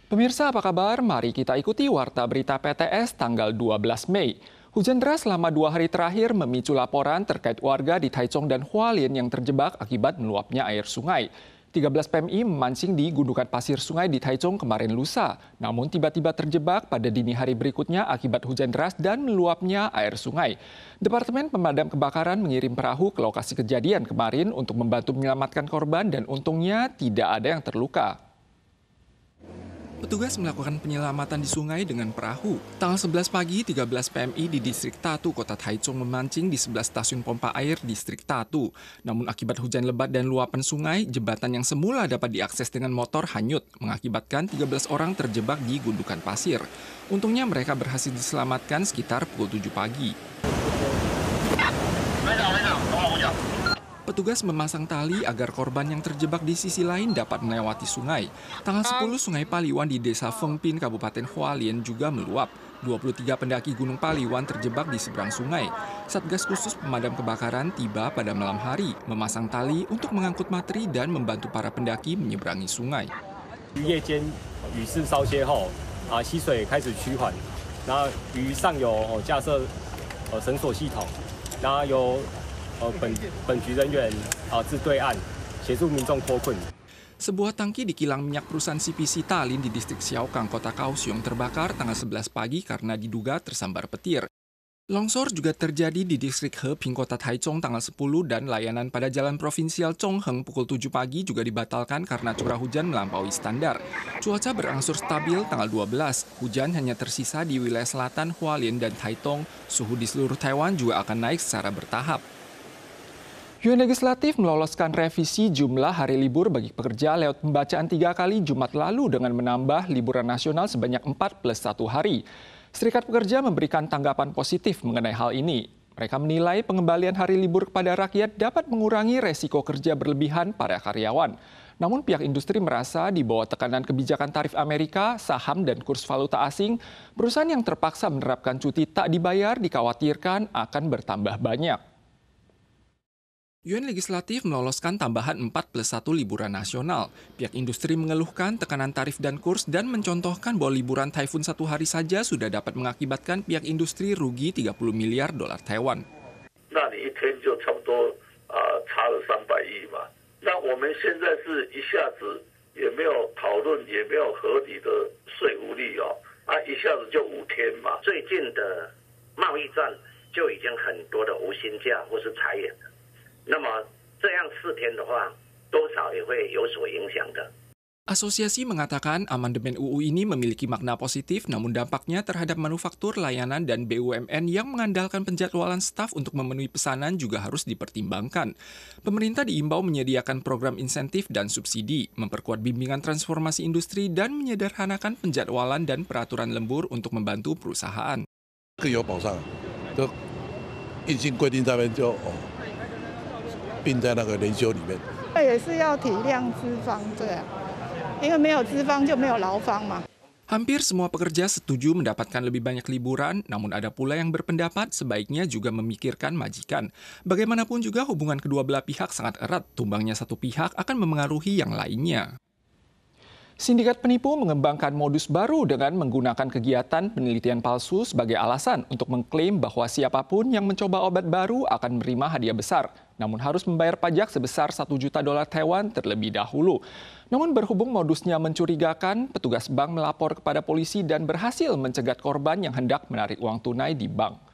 Pemirsa apa kabar? Mari kita ikuti Warta Berita PTS tanggal 12 Mei. Hujan deras selama 2 hari terakhir memicu laporan terkait warga di Taichung dan Hualien yang terjebak akibat meluapnya air sungai. 13 PMI memancing di gundukan pasir sungai di Taichung kemarin lusa, namun tiba-tiba terjebak pada dini hari berikutnya akibat hujan deras dan meluapnya air sungai. Departemen Pemadam Kebakaran mengirim perahu ke lokasi kejadian kemarin untuk membantu menyelamatkan korban dan untungnya tidak ada yang terluka. Petugas melakukan penyelamatan di sungai dengan perahu. Tanggal 11 pagi, 13 PMI di Distrik Tatu, Kota Taichung memancing di 11 stasiun pompa air Distrik Tatu. Namun akibat hujan lebat dan luapan sungai, jembatan yang semula dapat diakses dengan motor hanyut, mengakibatkan 13 orang terjebak di gundukan pasir. Untungnya mereka berhasil diselamatkan sekitar pukul 7 pagi. Petugas memasang tali agar korban yang terjebak di sisi lain dapat melewati sungai. Tanggal 10, Sungai Paliwan di Desa Fengpin, Kabupaten Hualien juga meluap. 23 pendaki Gunung Paliwan terjebak di seberang sungai. Satgas khusus pemadam kebakaran tiba pada malam hari, memasang tali untuk mengangkut materi dan membantu para pendaki menyeberangi sungai. 夜间雨势稍歇后，溪水开始趋缓，然后鱼上有架设绳索系统，然后有本局人员至对岸协助民众脱困。 Sebuah tangki di kilang minyak perusahaan CPC Talin di distrik Xiaokang, Kota Kaohsiung terbakar tanggal 11 pagi karena diduga tersambar petir. Longsor juga terjadi di distrik Heping, Kota Taichung tanggal 10 dan layanan pada jalan provinsial Chongheng pukul 7 pagi juga dibatalkan karena curah hujan melampaui standar. Cuaca berangsur stabil tanggal 12. Hujan hanya tersisa di wilayah selatan Hualien dan Taitung. Suhu di seluruh Taiwan juga akan naik secara bertahap. UN Legislatif meloloskan revisi jumlah hari libur bagi pekerja lewat pembacaan 3 kali Jumat lalu dengan menambah liburan nasional sebanyak 4+1 hari. Serikat Pekerja memberikan tanggapan positif mengenai hal ini. Mereka menilai pengembalian hari libur kepada rakyat dapat mengurangi resiko kerja berlebihan para karyawan. Namun pihak industri merasa di bawah tekanan kebijakan tarif Amerika, saham dan kurs valuta asing, perusahaan yang terpaksa menerapkan cuti tak dibayar dikhawatirkan akan bertambah banyak. UN Legislatif meloloskan tambahan 4+1 liburan nasional. Pihak industri mengeluhkan tekanan tarif dan kurs dan mencontohkan bahwa liburan Typhoon 1 hari saja sudah dapat mengakibatkan pihak industri rugi 30 miliar dolar Taiwan. Asosiasi mengatakan amandemen UU ini memiliki makna positif, namun dampaknya terhadap manufaktur, layanan, dan BUMN yang mengandalkan penjadwalan staf untuk memenuhi pesanan juga harus dipertimbangkan. Pemerintah diimbau menyediakan program insentif dan subsidi, memperkuat bimbingan transformasi industri, dan menyederhanakan penjadwalan dan peraturan lembur untuk membantu perusahaan. 并在那个年休里面，也是要体谅资方，对啊，因为没有资方就没有劳方嘛。 Hampir semua pekerja setuju mendapatkan lebih banyak liburan, namun ada pula yang berpendapat sebaiknya juga memikirkan majikan. Bagaimanapun juga hubungan kedua belah pihak sangat erat, tumbangnya satu pihak akan memengaruhi yang lainnya. Sindikat penipu mengembangkan modus baru dengan menggunakan kegiatan penelitian palsu sebagai alasan untuk mengklaim bahwa siapapun yang mencoba obat baru akan menerima hadiah besar, namun harus membayar pajak sebesar 1 juta dolar Taiwan terlebih dahulu. Namun berhubung modusnya mencurigakan, petugas bank melapor kepada polisi dan berhasil mencegat korban yang hendak menarik uang tunai di bank.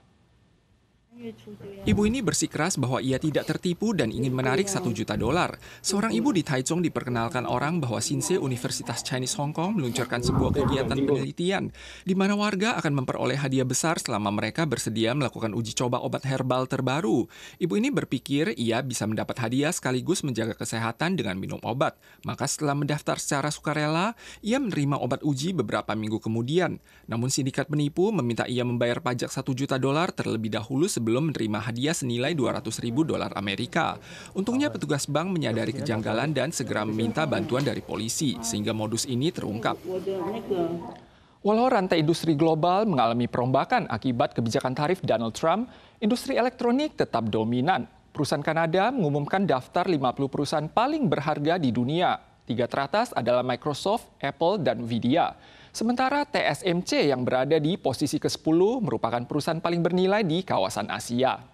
Ibu ini bersikeras bahwa ia tidak tertipu dan ingin menarik 1 juta dolar. Seorang ibu di Taichung diperkenalkan orang bahwa Shinsei Universitas Chinese Hong Kong meluncurkan sebuah kegiatan penelitian di mana warga akan memperoleh hadiah besar selama mereka bersedia melakukan uji coba obat herbal terbaru. Ibu ini berpikir ia bisa mendapat hadiah sekaligus menjaga kesehatan dengan minum obat. Maka setelah mendaftar secara sukarela, ia menerima obat uji beberapa minggu kemudian. Namun sindikat penipu meminta ia membayar pajak 1 juta dolar terlebih dahulu sebelum menerima hadiah senilai 200.000 dolar Amerika. Untungnya petugas bank menyadari kejanggalan dan segera meminta bantuan dari polisi, sehingga modus ini terungkap. Walau rantai industri global mengalami perombakan akibat kebijakan tarif Donald Trump, industri elektronik tetap dominan. Perusahaan Kanada mengumumkan daftar 50 perusahaan paling berharga di dunia. Tiga teratas adalah Microsoft, Apple, dan Nvidia. Sementara TSMC yang berada di posisi ke-10 merupakan perusahaan paling bernilai di kawasan Asia.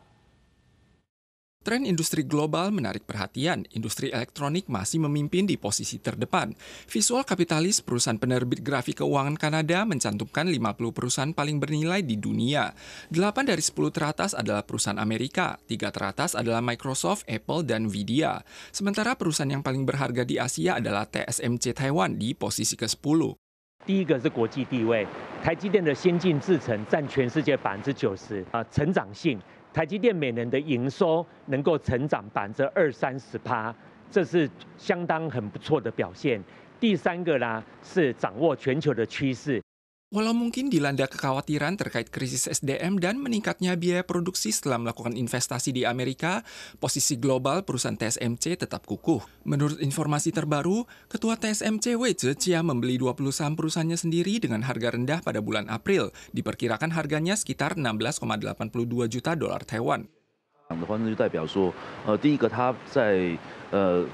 Tren industri global menarik perhatian. Industri elektronik masih memimpin di posisi terdepan. Visual Capitalist, perusahaan penerbit grafik keuangan Kanada, mencantumkan 50 perusahaan paling bernilai di dunia. 8 dari 10 teratas adalah perusahaan Amerika. 3 teratas adalah Microsoft, Apple, dan Nvidia. Sementara perusahaan yang paling berharga di Asia adalah TSMC Taiwan di posisi ke-10. 第一个是国际地位，台积电的先进制程占全世界90%成长性，台积电每年的营收能够成长20-30%，这是相当很不错的表现。第三个呢是掌握全球的趋势。 Walau mungkin dilanda kekhawatiran terkait krisis SDM dan meningkatnya biaya produksi setelah melakukan investasi di Amerika, posisi global perusahaan TSMC tetap kukuh. Menurut informasi terbaru, Ketua TSMC Wei Zhejiang membeli 20 saham perusahaannya sendiri dengan harga rendah pada bulan April. Diperkirakan harganya sekitar 16,82 juta dolar Taiwan. 的话，那就代表说，第一个他在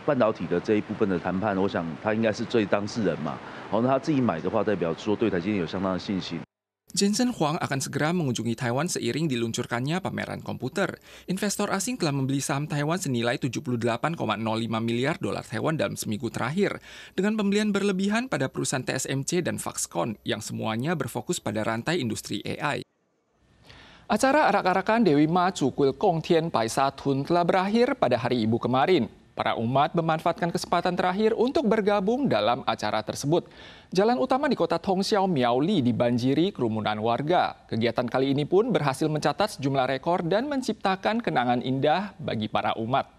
半导体的这一部分的谈判，我想他应该是最当事人嘛。好，那他自己买的话，代表说对台积电有相当的信心。 Jensen Huang akan segera mengunjungi Taiwan seiring diluncurkannya pameran komputer. Investor asing telah membeli saham Taiwan senilai 78,05 miliar dolar Taiwan dalam seminggu terakhir, dengan pembelian berlebihan pada perusahaan TSMC dan Foxconn yang semuanya berfokus pada rantai industri AI. Acara arak-arakan Dewi Ma Cukul Kong Tian Pai Satun telah berakhir pada Hari Ibu kemarin. Para umat memanfaatkan kesempatan terakhir untuk bergabung dalam acara tersebut. Jalan utama di kota Tongxiao Miaoli dibanjiri kerumunan warga. Kegiatan kali ini pun berhasil mencatat sejumlah rekor dan menciptakan kenangan indah bagi para umat.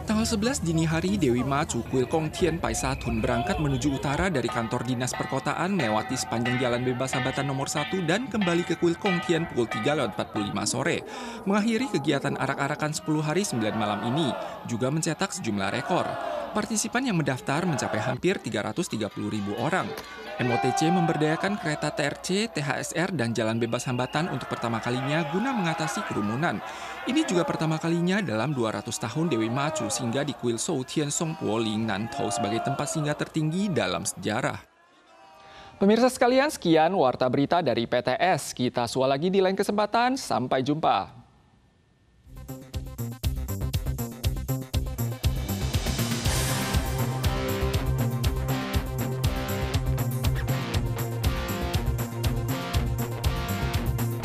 Tanggal 11 dini hari, Dewi Ma Cukul Kong Tian Pai Satun berangkat menuju utara dari kantor dinas perkotaan melewati sepanjang Jalan Bebas Hambatan nomor 1 dan kembali ke Kuil Kong Tian pukul 3:45 sore. Mengakhiri kegiatan arak-arakan 10 hari 9 malam ini, juga mencetak sejumlah rekor. Partisipan yang mendaftar mencapai hampir 330.000 orang. MOTC memberdayakan kereta TRC, THSR, dan Jalan Bebas Hambatan untuk pertama kalinya guna mengatasi kerumunan. Ini juga pertama kalinya dalam 200 tahun Dewi Macu singgah di kuil Shou Tian Song Puoling Nantou sebagai tempat singgah tertinggi dalam sejarah. Pemirsa sekalian, sekian Warta Berita dari PTS. Kita sua lagi di lain kesempatan. Sampai jumpa.